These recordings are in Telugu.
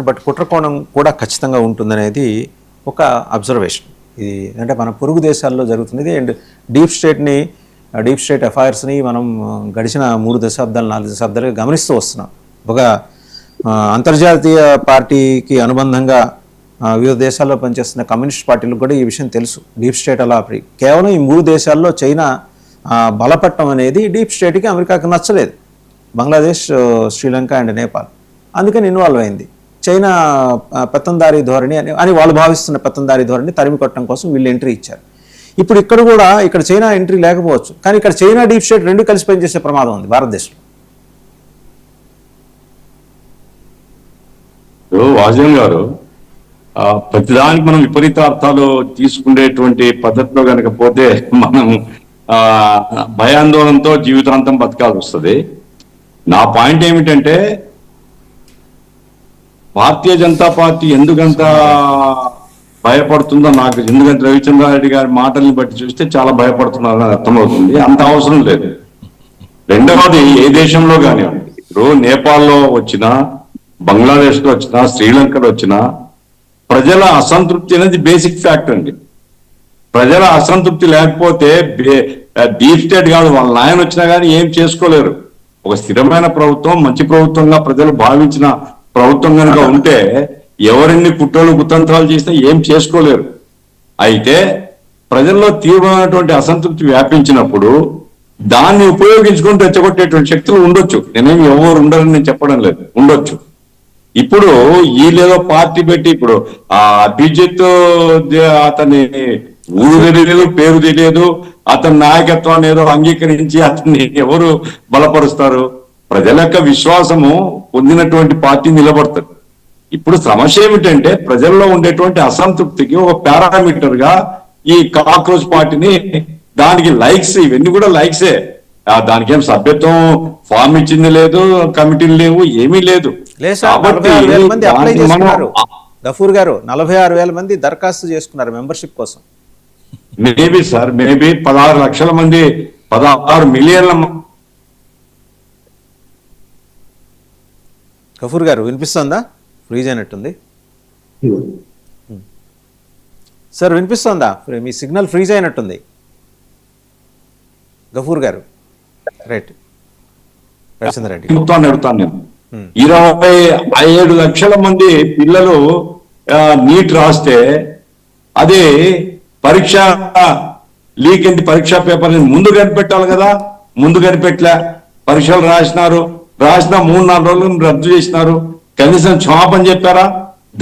బట్ కుట్రకోణం కూడా ఖచ్చితంగా ఉంటుందనేది ఒక అబ్జర్వేషన్. ఇది అంటే మన పొరుగు దేశాల్లో జరుగుతున్నది. అండ్ డీప్ స్టేట్ అఫైర్స్ని మనం గడిచిన 3 దశాబ్దాలు 4 దశాబ్దాలుగా గమనిస్తూ వస్తున్నాం. ఒక అంతర్జాతీయ పార్టీకి అనుబంధంగా వివిధ దేశాల్లో పనిచేస్తున్న కమ్యూనిస్ట్ పార్టీలకు కూడా ఈ విషయం తెలుసు. డీప్ స్టేట్ అలా కేవలం ఈ 3 దేశాల్లో చైనా బలపట్టం అనేది డీప్ స్టేట్కి అమెరికాకి నచ్చలేదు. బంగ్లాదేశ్, శ్రీలంక అండ్ నేపాల్ అందుకని ఇన్వాల్వ్ అయింది. చైనా పెత్తందారీ ధోరణి అని వాళ్ళు భావిస్తున్న పెత్తందారీ ధోరణి తరిమి కొట్టడం కోసం వీళ్ళు ఎంట్రీ ఇచ్చారు. ఇప్పుడు ఇక్కడ చైనా ఎంట్రీ లేకపోవచ్చు, కానీ ఇక్కడ చైనా డీప్ స్టేట్ రెండు కలిసి పనిచేసే ప్రమాదం ఉంది భారతదేశంలో. వాజన్ గారు, ప్రతిదానికి మనం విపరీత అర్థాలు తీసుకునేటువంటి పద్ధతిలో కనుక పోతే మనం భయాందోళనతో జీవితాంతం బతకాల్సి వస్తుంది. నా పాయింట్ ఏమిటంటే, భారతీయ జనతా పార్టీ ఎందుకంత భయపడుతుందో నాకు, ఎందుకంటే రవిచంద్రారెడ్డి గారి మాటల్ని బట్టి చూస్తే చాలా భయపడుతున్నారని అర్థమవుతుంది. అంత అవసరం లేదు. రెండవది, ఏ దేశంలో కానివ్వండి, ఇప్పుడు నేపాల్లో వచ్చినా, బంగ్లాదేశ్లో వచ్చినా, శ్రీలంకలో వచ్చినా ప్రజల అసంతృప్తి అనేది బేసిక్ ఫ్యాక్టర్ అండి. ప్రజల అసంతృప్తి లేకపోతే డీప్ స్టేట్ కాదు, వాళ్ళ నాయన వచ్చినా కానీ ఏం చేసుకోలేరు. ఒక స్థిరమైన ప్రభుత్వం, మంచి ప్రభుత్వంగా ప్రజలు భావించిన ప్రభుత్వం కనుక ఉంటే ఎవరెన్ని కుట్రలు కుతంత్రాలు చేసినా ఏం చేసుకోలేరు. అయితే ప్రజల్లో తీవ్రమైనటువంటి అసంతృప్తి వ్యాపించినప్పుడు దాన్ని ఉపయోగించుకొని రెచ్చగొట్టేటువంటి శక్తులు ఉండొచ్చు. నేనేమి ఎవరు ఉండరని నేను చెప్పడం లేదు, ఉండొచ్చు. ఇప్పుడు వీళ్ళేదో పార్టీ పెట్టి, ఇప్పుడు అభిజిత్ అతని ఊరు తెలియదు, పేరు తెలియదు, అతని నాయకత్వాన్ని ఏదో అంగీకరించి అతన్ని ఎవరు బలపరుస్తారు? ప్రజల యొక్క విశ్వాసము పొందినటువంటి పార్టీ నిలబడుతుంది. ఇప్పుడు సమస్య ఏమిటంటే, ప్రజల్లో ఉండేటువంటి అసంతృప్తికి ఒక పారామీటర్ గా ఈ కాక్రోచ్ పార్టీని, దానికి లైక్స్, ఇవన్నీ కూడా లైక్సే. దానికి ఏం సభ్యత్వం ఫామ్ ఇచ్చింది లేదు, కమిటీలు లేవు, ఏమీ లేదు. గఫూర్ గారు, 46,000 మంది దరఖాస్తు చేసుకున్నారు మెంబర్షిప్ కోసం. మేబీ సార్, మేబీ 16 లక్షల మంది, 16 మిలియన్ల. గఫూర్ గారు వినిపిస్తుందా? ఫ్రీజ్ అయినట్టుంది సార్, వినిపిస్తుందా? మీ సిగ్నల్ ఫ్రీజ్ అయినట్టుంది గఫూర్ గారు. రైట్, రెడ్డి అడుగుతాను నేను. 27 లక్షల మంది పిల్లలు నీట్ రాస్తే అది పరీక్ష లీక్ అయింది. పరీక్షా పేపర్ ముందు కనిపెట్టాలి కదా, ముందు కనిపెట్టలే. పరీక్షలు రాసిన 3-4 రోజులు రద్దు చేసినారు. కనీసం క్షమాపణ చెప్పారా?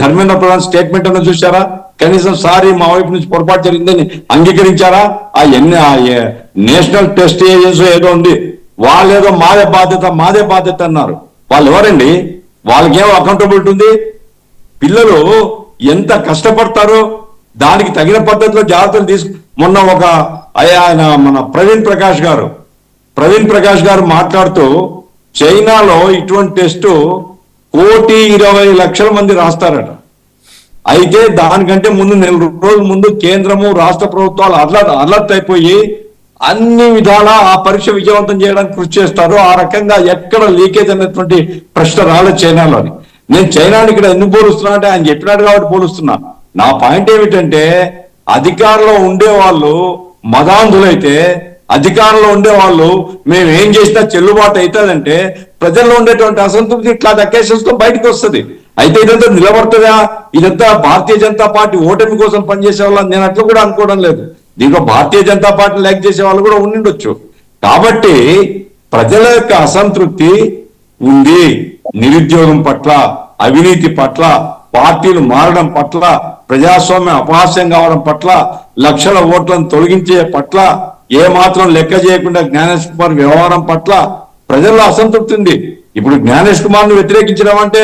ధర్మేంద్ర ప్రధాన్ స్టేట్మెంట్ అన్న చూసారా? కనీసం సారీ మా వైపు నుంచి పొరపాటు జరిగిందని అంగీకరించారా? ఆ నేషనల్ టెస్ట్ ఏజెన్సీ ఏదో ఉంది, వాళ్ళేదో మాదే బాధ్యత అన్నారు. వాళ్ళు ఎవరండి? వాళ్ళకేమో అకౌంటబిలిటీ ఉంది? పిల్లలు ఎంత కష్టపడతారో దానికి తగిన పద్ధతిలో జాగ్రత్తలు మొన్న ఆయన మన ప్రవీణ్ ప్రకాష్ గారు మాట్లాడుతూ, చైనాలో ఇటువంటి టెస్టు 1,20,00,000 మంది రాస్తారట. అయితే దానికంటే ముందు 4 రోజుల ముందు కేంద్రము, రాష్ట్ర ప్రభుత్వాలు అలర్ట్ అయిపోయి అన్ని విధాలా ఆ పరీక్ష విజయవంతం చేయడానికి కృషి చేస్తారు. ఆ రకంగా ఎక్కడ లీకేజ్ అనేటువంటి ప్రశ్న రాలేదు చైనాలోని. నేను చైనాని ఇక్కడ ఎందుకు పోలుస్తున్నా అంటే, ఆయన చెప్పినాడు కాబట్టి పోలుస్తున్నా. నా పాయింట్ ఏమిటంటే, అధికారంలో ఉండేవాళ్ళు మదాంధులైతే, అధికారంలో ఉండేవాళ్ళు మేము ఏం చేసినా చెల్లుబాటు అవుతుందంటే, ప్రజల్లో ఉండేటువంటి అసంతృప్తి ఇట్లా అకేషన్స్ తో బయటకు వస్తుంది. అయితే ఇదంతా నిలబడుతుందా? ఇదంతా భారతీయ జనతా పార్టీ ఓటమి కోసం పనిచేసే వాళ్ళని నేను అట్లా కూడా అనుకోవడం లేదు. దీంట్లో భారతీయ జనతా పార్టీ లైక్ చేసే వాళ్ళు కూడా ఉండిండొచ్చు. కాబట్టి ప్రజల యొక్క అసంతృప్తి ఉంది. నిరుద్యోగం పట్ల, అవినీతి పట్ల, పార్టీలు మారడం పట్ల, ప్రజాస్వామ్యం అపహాస్యం కావడం పట్ల, లక్షల ఓట్లను తొలగించే పట్ల, ఏ మాత్రం లెక్క చేయకుండా జ్ఞానేష్ కుమార్ వ్యవహారం పట్ల ప్రజల్లో అసంతృప్తి ఉంది. ఇప్పుడు జ్ఞానేష్ కుమార్ ను వ్యతిరేకించడం అంటే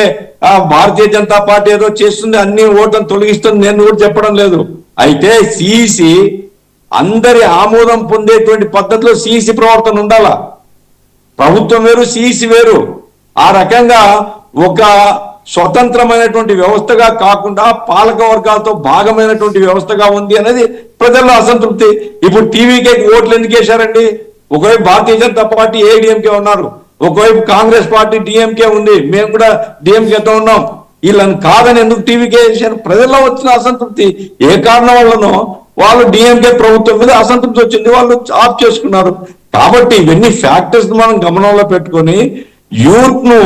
భారతీయ జనతా పార్టీ ఏదో చేస్తుంది, అన్ని ఓట్లను తొలగిస్తుంది నేను కూడా చెప్పడం లేదు. అయితే సిఈసి అందరి ఆమోదం పొందేటువంటి పద్ధతిలో సిఈసి ప్రవర్తన ఉండాలా. ప్రభుత్వం వేరు, సిఈసి వేరు. ఆ రకంగా ఒక స్వతంత్రమైనటువంటి వ్యవస్థగా కాకుండా పాలక వర్గాలతో భాగమైనటువంటి వ్యవస్థగా ఉంది అనేది ప్రజల్లో అసంతృప్తి. ఇప్పుడు టీవీకే ఓట్లు ఎందుకు వేశారండి? ఒకవైపు భారతీయ జనతా పార్టీ ఏఐడిఎంకే ఉన్నారు, ఒకవైపు కాంగ్రెస్ పార్టీ డిఎంకే ఉంది, మేము కూడా డిఎంకేతో ఉన్నాం. వీళ్ళని కాదని ఎందుకు టీవీకే వేసారు? ప్రజల్లో వచ్చిన అసంతృప్తి ఏ కారణం వల్లనో వాళ్ళు డిఎంకే ప్రభుత్వం మీద అసంతృప్తి వచ్చింది, వాళ్ళు ఆఫ్ చేసుకున్నారు. కాబట్టి ఇవన్నీ ఫ్యాక్టర్స్ మనం గమనంలో పెట్టుకొని యూత్ ను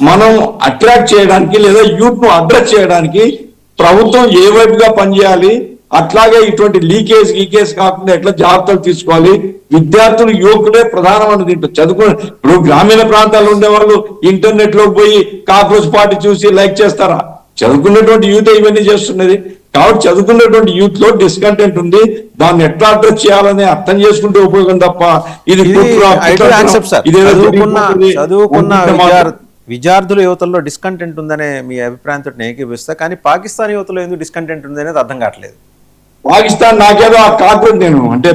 మనం అట్రాక్ట్ చేయడానికి లేదా యూత్ ను అడ్రస్ చేయడానికి ప్రభుత్వం ఏ వైపుగా పనిచేయాలి, అట్లాగే ఇటువంటి లీకేజ్ కాకుండా ఎట్లా జాగ్రత్తలు తీసుకోవాలి. విద్యార్థులు యువకులే ప్రధానమైన దీంట్లో చదువుకుని ఇప్పుడు గ్రామీణ ప్రాంతాల్లో ఉండే వాళ్ళు ఇంటర్నెట్ లో పోయి కాక్రోచ్ పార్టీ చూసి లైక్ చేస్తారా? చదువుకున్నటువంటి యూత్ ఇవన్నీ చేస్తున్నది. కాబట్టి చదువుకున్నటువంటి యూత్ లో డిస్కంటెంట్ ఉంది, దాన్ని ఎట్లా అడ్రస్ చేయాలని అర్థం చేసుకుంటే ఉపయోగం తప్ప ఇది విద్యార్థుల యువతల్లో డిస్కంటెంట్ ఉందనే మీ అభిప్రాయంతో నేను ఏకీభవిస్తా, కానీ పాకిస్తాన్ యువతలో ఎందుకు డిస్కంటెంట్ ఉంది అనేది అర్థం కావట్లేదు. పాకిస్తాన్ నాకేదో ఆ కాక్రోచ్ నేను అంటే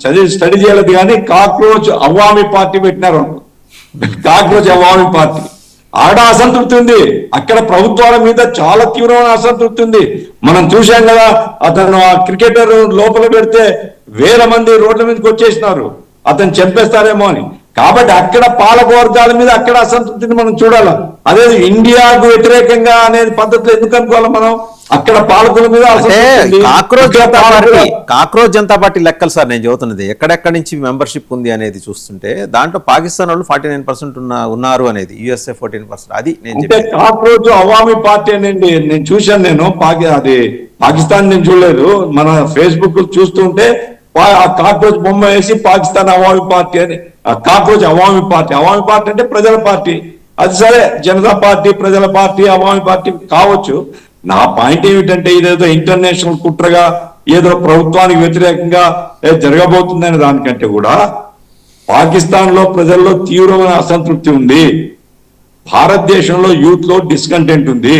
చదివి స్టడీ చేయలేదు కానీ కాక్రోచ్ అవామీ పార్టీ పెట్టినారు, కాక్రోచ్ అవామీ పార్టీ. ఆడ అసంతృప్తి ఉంది, అక్కడ ప్రభుత్వాల మీద చాలా తీవ్రమైన అసంతృప్తి ఉంది. మనం చూసాం కదా, అతను ఆ క్రికెటర్ లోపల పెడితే వేల మంది రోడ్ల మీదకి వచ్చేసినారు అతను చంపేస్తారేమో అని. కాబట్టి అక్కడ పాలక వర్గాల మీద అక్కడ అసంతృప్తిని మనం చూడాలి. అదే ఇండియాకు వ్యతిరేకంగా అనేది పద్ధతిలో ఎందుకు అనుకోవాలి మనం? అక్కడ పాలకుల మీద కాక్రోచ్ జనతా పార్టీ లెక్కలు సార్ నేను చదువుతున్నది, ఎక్కడెక్కడి నుంచి మెంబర్షిప్ ఉంది అనేది చూస్తుంటే దాంట్లో పాకిస్తాన్ వాళ్ళు 49% ఉన్నారు అనేది, యుఎస్ఏ 14%. అది నేను కాక్రోచ్ అవామీ పార్టీ అనేది నేను చూశాను. నేను అది పాకిస్తాన్ నేను చూడలేదు, మన ఫేస్బుక్ చూస్తుంటే ఆ కాక్రోచ్ బొమ్మ వేసి పాకిస్తాన్ అవామీ పార్టీ అని, cockroach Awami party. Awami party అంటే ప్రజల పార్టీ. అది సరే, జనతా పార్టీ ప్రజల పార్టీ అవామీ పార్టీ కావచ్చు. నా పాయింట్ ఏమిటంటే ఇదేదో ఇంటర్నేషనల్ కుట్రగా ఏదో ప్రభుత్వానికి వ్యతిరేకంగా జరగబోతుందనే దానికంటే కూడా పాకిస్తాన్ లో ప్రజల్లో తీవ్రమైన అసంతృప్తి ఉంది, భారతదేశంలో యూత్ లో డిస్కంటెంట్ ఉంది.